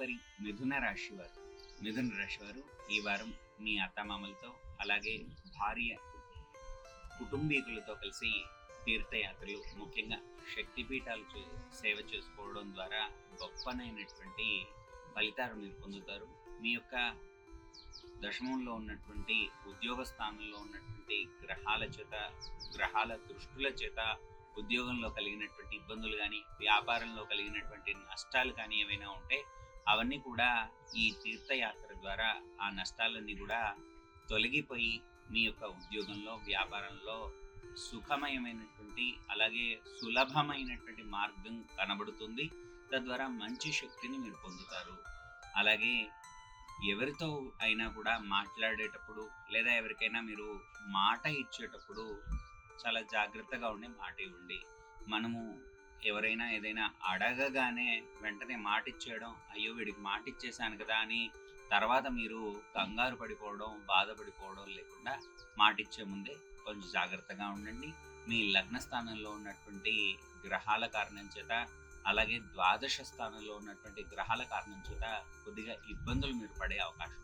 తదుపరి మిథున రాశి వారు ఈ వారం మీ అత్తమామలతో అలాగే భార్య కుటుంబీకులతో కలిసి తీర్థయాత్రలు, ముఖ్యంగా శక్తిపీఠాలు సేవ చేసుకోవడం ద్వారా గొప్పనైనటువంటి ఫలితాలు మీరు పొందుతారు. మీ యొక్క దశమంలో ఉన్నటువంటి ఉద్యోగ స్థానంలో ఉన్నటువంటి గ్రహాల దృష్టుల చేత ఉద్యోగంలో కలిగినటువంటి ఇబ్బందులు కానీ, వ్యాపారంలో కలిగినటువంటి నష్టాలు కానీ ఏవైనా ఉంటే అవన్నీ కూడా ఈ తీర్థయాత్ర ద్వారా ఆ నష్టాలన్నీ కూడా తొలగిపోయి మీ యొక్క ఉద్యోగంలో, వ్యాపారంలో సుఖమయమైనటువంటి అలాగే సులభమైనటువంటి మార్గం కనబడుతుంది. తద్వారా మంచి శక్తిని మీరు పొందుతారు. అలాగే ఎవరితో అయినా కూడా మాట్లాడేటప్పుడు లేదా ఎవరికైనా మీరు మాట ఇచ్చేటప్పుడు చాలా జాగ్రత్తగా ఉండి మాట ఇవ్వండి. మనము ఎవరైనా ఏదైనా అడగగానే వెంటనే మాట ఇచ్చేయడం, అయ్యో వీడికి మాట ఇచ్చేసాను కదా అని తర్వాత మీరు కంగారు పడిపోవడం, బాధపడిపోవడం లేకుండా మాట ఇచ్చే ముందే కొంచెం జాగ్రత్తగా ఉండండి. మీ లగ్న స్థానంలో ఉన్నటువంటి గ్రహాల కారణం చేత అలాగే ద్వాదశ స్థానంలో ఉన్నటువంటి గ్రహాల కారణం చేత కొద్దిగా ఇబ్బందులు మీరు పడే అవకాశం